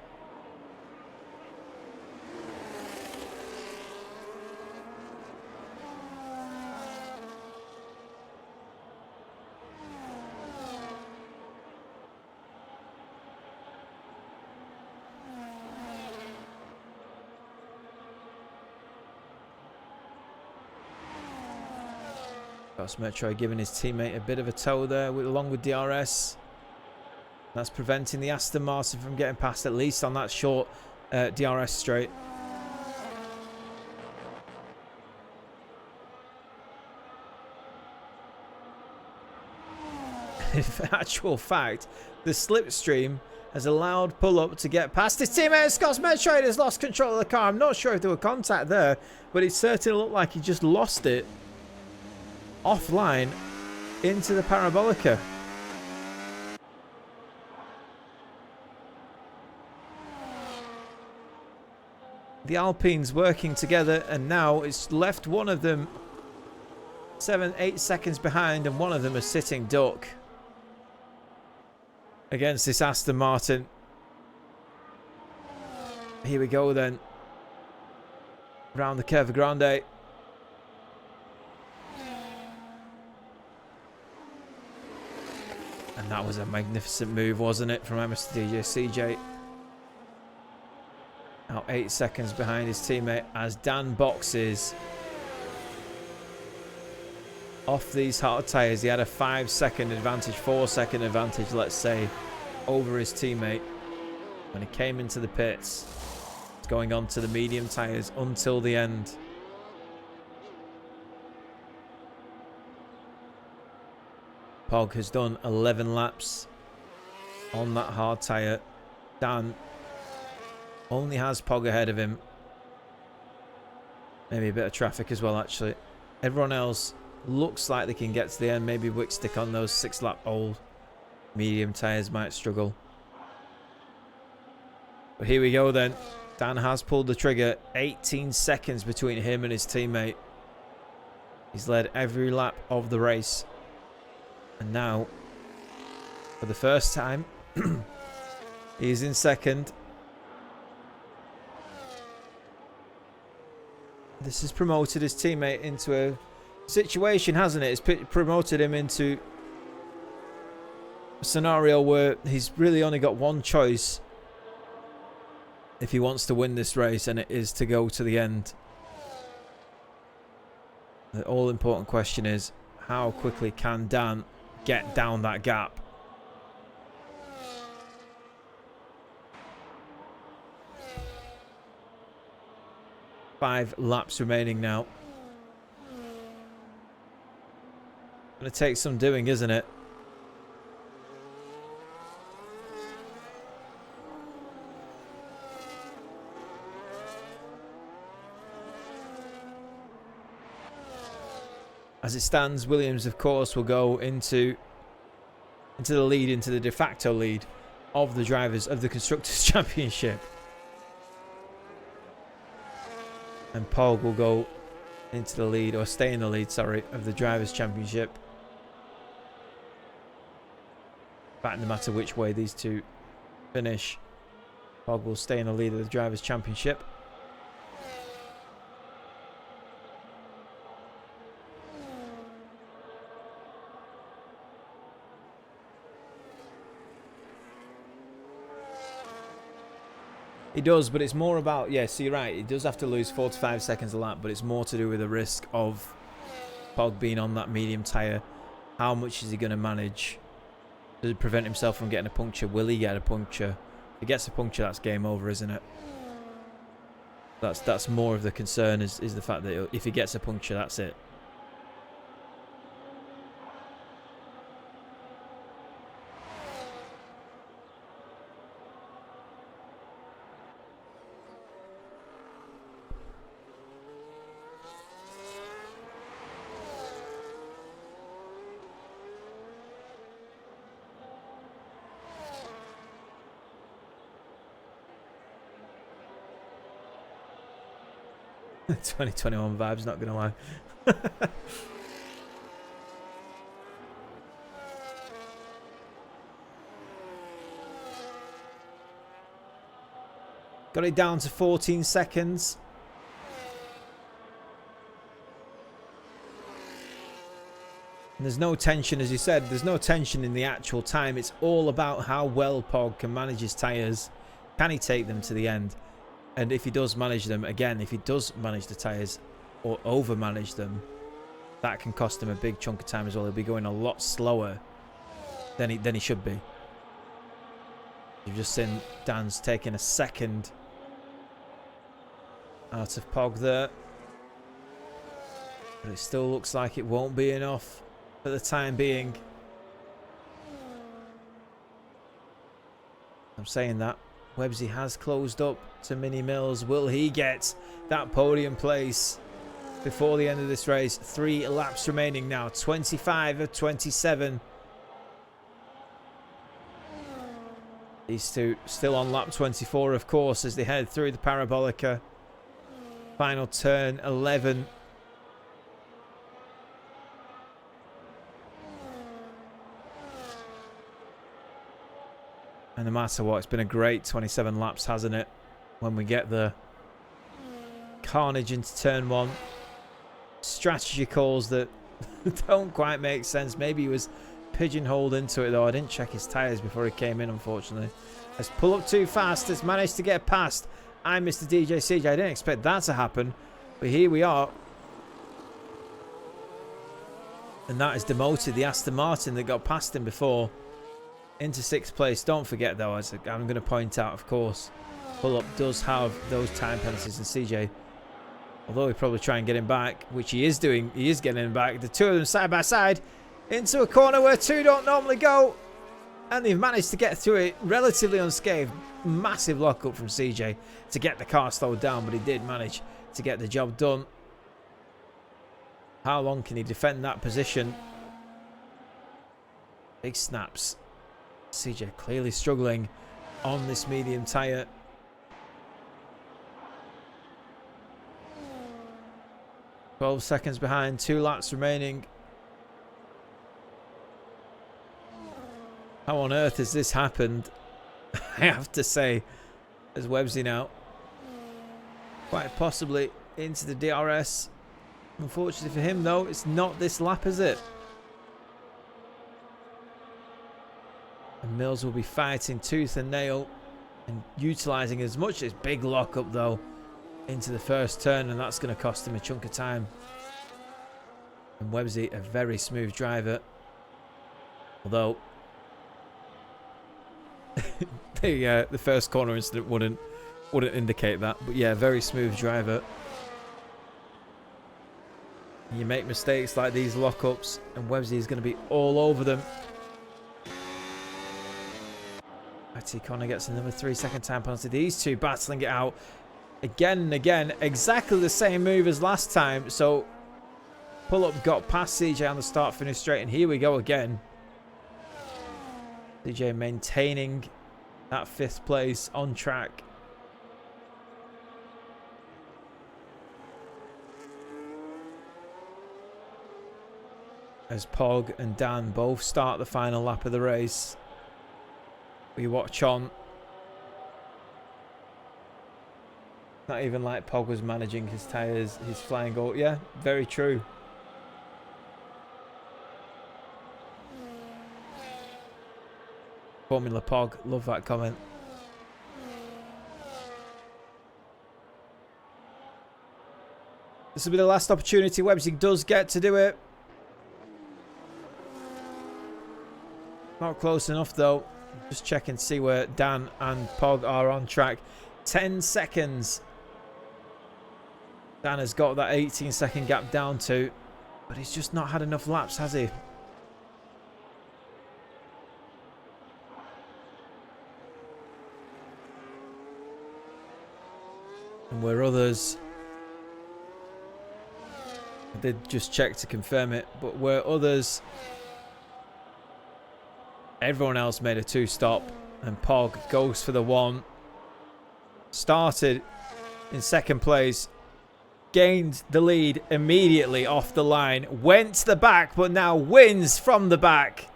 That's Metro giving his teammate a bit of a tow there along with DRS. That's preventing the Aston Martin from getting past, at least on that short DRS straight. In actual fact, the slipstream has allowed pull-up to get past his teammate. Scott's Metroid has lost control of the car. I'm not sure if there were contact there, but it certainly looked like he just lost it offline into the parabolica. The Alpines working together, and now it's left one of them 7-8 seconds behind, and one of them is sitting duck against this Aston Martin. Here we go then. Around the Curva Grande. And that was a magnificent move, wasn't it, from Mr. DJ CJ. Now 8 seconds behind his teammate as Dan boxes off these hard tyres. He had a 5-second advantage, 4-second advantage, let's say, over his teammate when he came into the pits. He's going on to the medium tyres until the end. Pog has done 11 laps on that hard tyre. Dan only has Pog ahead of him. Maybe a bit of traffic as well, actually. Everyone else looks like they can get to the end. Maybe Wickstick on those 6-lap old medium tyres might struggle. But here we go then. Dan has pulled the trigger. 18 seconds between him and his teammate. He's led every lap of the race. And now, for the first time, he's in second. This has promoted his teammate into a situation, hasn't it? It's promoted him into scenario where he's really only got one choice if he wants to win this race, and it is to go to the end. The all-important question is, how quickly can Dan get down that gap? Five laps remaining now. Gonna take some doing, isn't it? As it stands, Williams, of course, will go into the lead, into the de facto lead of the drivers of the Constructors' Championship. And Pog will go into the lead, or stay in the lead, sorry, of the Drivers' Championship. But no matter which way these two finish, Pog will stay in the lead of the Drivers' Championship. He does, but it's more about, yeah, so you're right, he does have to lose 4 to 5 seconds a lap, but it's more to do with the risk of Pog being on that medium tyre. How much is he going to manage to prevent himself from getting a puncture? Will he get a puncture? If he gets a puncture, that's game over, isn't it? That's more of the concern, is the fact that if he gets a puncture, that's it. ...2021 vibes, not gonna lie. Got it down to 14 seconds. And there's no tension, as you said, there's no tension in the actual time. It's all about how well Pog can manage his tyres. Can he take them to the end? And if he does manage them, again, if he does manage the tyres or over-manage them, that can cost him a big chunk of time as well. He'll be going a lot slower than he should be. You've just seen Dan's taking a second out of Pog there. But it still looks like it won't be enough for the time being. I'm saying that. Webbsy has closed up to Mini Mills. Will he get that podium place before the end of this race? 3 laps remaining now. 25 of 27. These two still on lap 24, of course, as they head through the Parabolica. Final turn 11. And no matter what, it's been a great 27 laps, hasn't it? When we get the carnage into turn 1. Strategy calls that don't quite make sense. Maybe he was pigeonholed into it, though. I didn't check his tyres before he came in, unfortunately. Has pull up too fast. Has managed to get past. I missed the DJ CJ. I didn't expect that to happen. But here we are. And that is demoted the Aston Martin that got past him before into 6th place. Don't forget, though, as I'm going to point out, of course, Pull Up does have those time penalties, and CJ, although he probably try and get him back, which he is doing, he is getting him back. The two of them side by side into a corner where two don't normally go, and they've managed to get through it relatively unscathed. Massive lockup from CJ to get the car slowed down, but he did manage to get the job done. How long can he defend that position? Big snaps. CJ clearly struggling on this medium tyre. "12 seconds behind, 2 laps remaining." How on earth has this happened? I have to say, as Webbsy now, quite possibly into the DRS. Unfortunately for him, though, it's not this lap, is it? Mills will be fighting tooth and nail and utilising as much as big lockup though into the first turn, and that's going to cost him a chunk of time. And Websy, a very smooth driver, although the first corner incident wouldn't indicate that, but yeah, very smooth driver. You make mistakes like these lockups, and Websy is going to be all over them. IT Connor gets another 3-second time penalty. These two battling it out again and again. Exactly the same move as last time. So pull-up got past CJ on the start-finish straight, and here we go again. CJ maintaining that 5th place on track. As Pog and Dan both start the final lap of the race. We watch on. Not even like Pog was managing his tyres, his flying goal. Yeah, very true. Formula Pog, love that comment. This will be the last opportunity Websy does get to do it. Not close enough though. Just checking to see where Dan and Pog are on track. 10 seconds. Dan has got that 18-second gap down to, but he's just not had enough laps, has he? And where others, I did just check to confirm it, but where others, everyone else made a 2-stop, and Pog goes for the 1. Started in 2nd place, gained the lead immediately off the line, went to the back, but now wins from the back.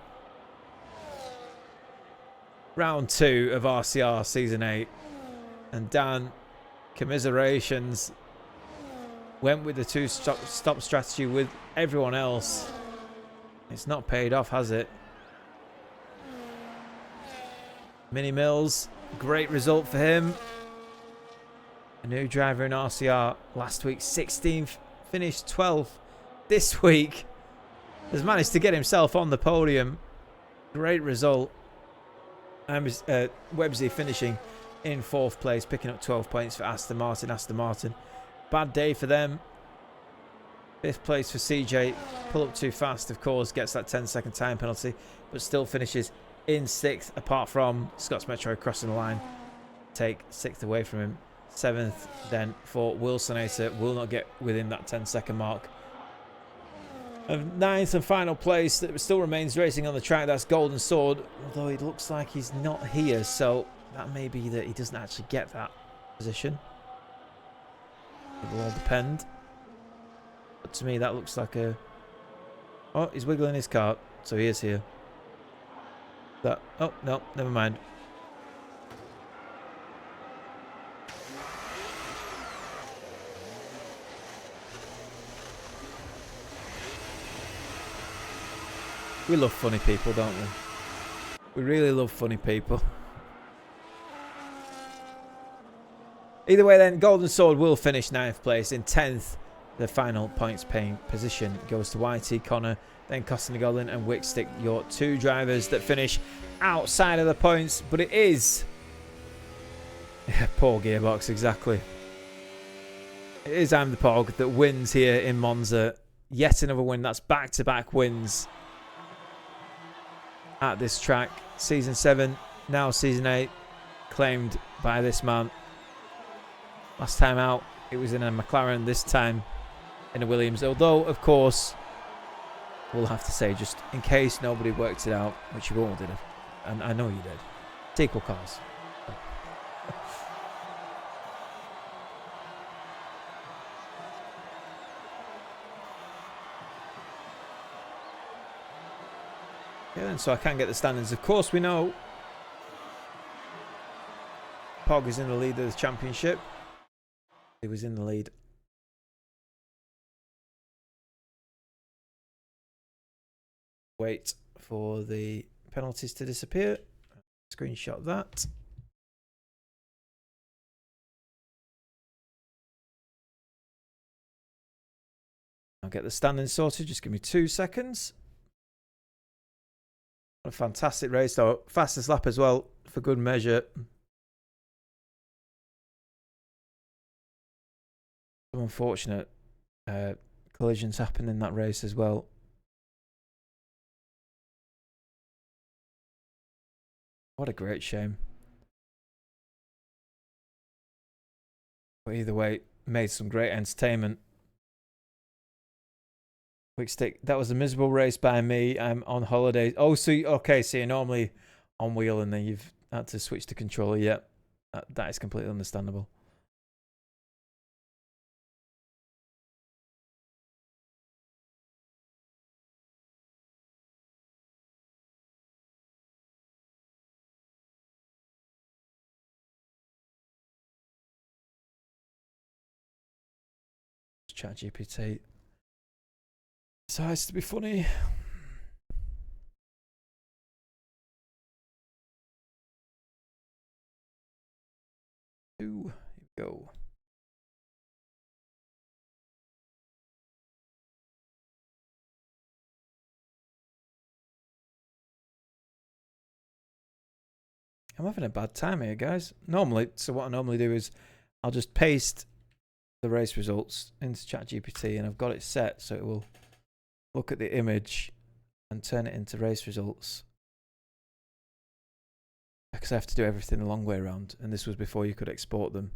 Round 2 of RCR Season 8. And Dan, commiserations, went with the 2-stop strategy with everyone else. It's not paid off, has it? Mini Mills, great result for him. A new driver in RCR. Last week 16th, finished 12th. This week has managed to get himself on the podium. Great result. And Websy finishing in 4th place, picking up 12 points for Aston Martin. Aston Martin, bad day for them. 5th place for CJ. Pull up too fast, of course, gets that 10-second time penalty, but still finishes in 6th, apart from Scots Metro crossing the line. Take 6th away from him. 7th then for Wilsonator, will not get within that 10-second mark. Of 9th and final place that still remains racing on the track, that's Golden Sword, although it looks like he's not here, so that may be that he doesn't actually get that position. It will all depend. But to me that looks like a... Oh, he's wiggling his cart, so he is here. That... Oh, no, never mind. We love funny people, don't we? We really love funny people. Either way then, Golden Sword will finish 9th place. In 10th, the final points paying position goes to YT Connor, then Costin Goblin and Wickstick, your 2 drivers that finish outside of the points. But it is... Yeah, poor gearbox, exactly. It is I'm the Pog that wins here in Monza. Yet another win. That's back-to-back wins at this track. Season 7, now Season 8, claimed by this man. Last time out, it was in a McLaren, this time in a Williams. Although, of course, we'll have to say, just in case nobody worked it out, which you all did, and I know you did, it's equal cars. Yeah, then, so I can get the standings. Of course, we know Pog is in the lead of the championship. He was in the lead. Wait for the penalties to disappear. Screenshot that. I'll get the standing sorted. Just give me 2 seconds. What a fantastic race, though. Fastest lap as well, for good measure. Some unfortunate collisions happened in that race as well. What a great shame. But either way, made some great entertainment. Quick stick. That was a miserable race by me. I'm on holidays. Oh, so okay, so you're normally on wheel and then you've had to switch to controller. Yeah, that is completely understandable. ChatGPT decides to be funny. Here we go. I'm having a bad time here, guys. So what I normally do is I'll just paste the race results into ChatGPT, and I've got it set so it will look at the image and turn it into race results. Because I have to do everything the long way around, and this was before you could export them,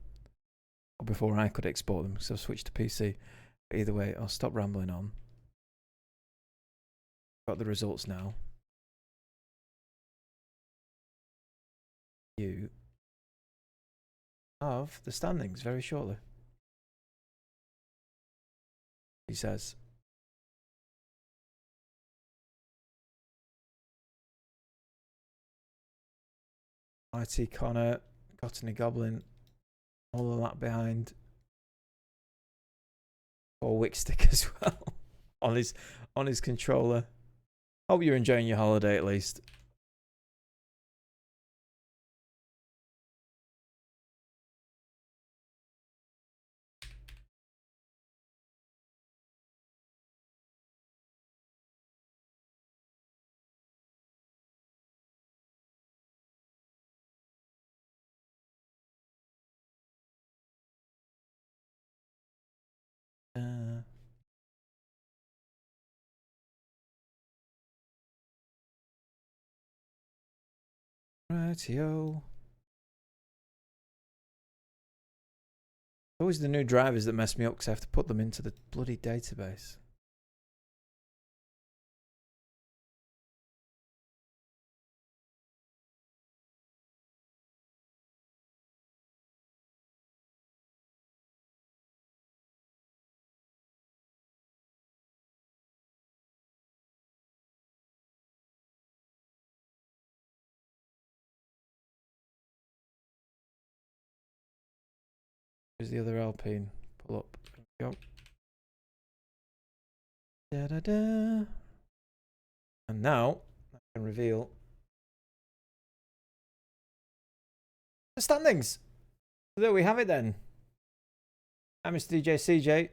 or before I could export them, so I've switched to PC. But either way, I'll stop rambling on. Got the results now. You of the standings very shortly. He says. IT Connor, Cottony Goblin, all of that behind. Or Wickstick as well on his controller. Hope you're enjoying your holiday at least. Rightio. Always the new drivers that mess me up because I have to put them into the bloody database. Where's the other Alpine? Pull up. There we go. Da, da, da. And now I can reveal the standings. So there we have it then. I'm Mr. DJ CJ.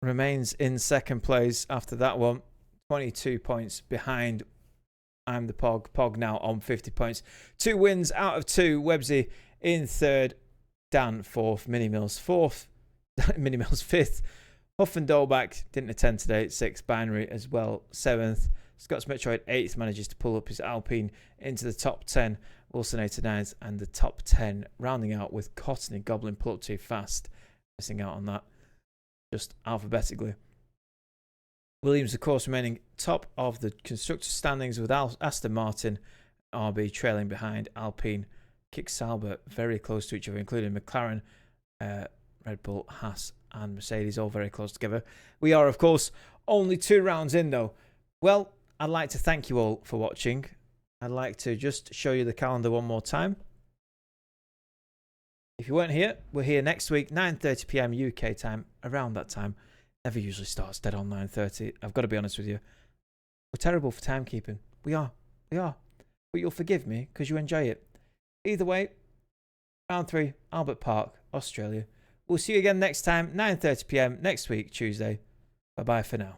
Remains in second place after that one. 22 points behind. I'm the Pog. Pog now on 50 points. 2 wins out of 2. Websy in third. Dan fourth. Mini Mills fourth. Mini Mills fifth. Huff and Dolbach didn't attend today. 6th. Binary as well. 7th. Scott's Metroid 8th. Manages to pull up his Alpine into the top 10. Wilson 89th. And the top 10. Rounding out with Cottony Goblin pull up too fast. Missing out on that. Just alphabetically. Williams, of course, remaining top of the constructor standings with Aston Martin, RB trailing behind Alpine, Kick Sauber very close to each other, including McLaren, Red Bull, Haas, and Mercedes, all very close together. We are, of course, only 2 rounds in, though. Well, I'd like to thank you all for watching. I'd like to just show you the calendar one more time. If you weren't here, we're here next week, 9:30 PM UK time, around that time. Never usually starts dead on 9:30. I've got to be honest with you. We're terrible for timekeeping. We are. We are. But you'll forgive me because you enjoy it. Either way, round 3, Albert Park, Australia. We'll see you again next time, 9:30 p.m. next week, Tuesday. Bye-bye for now.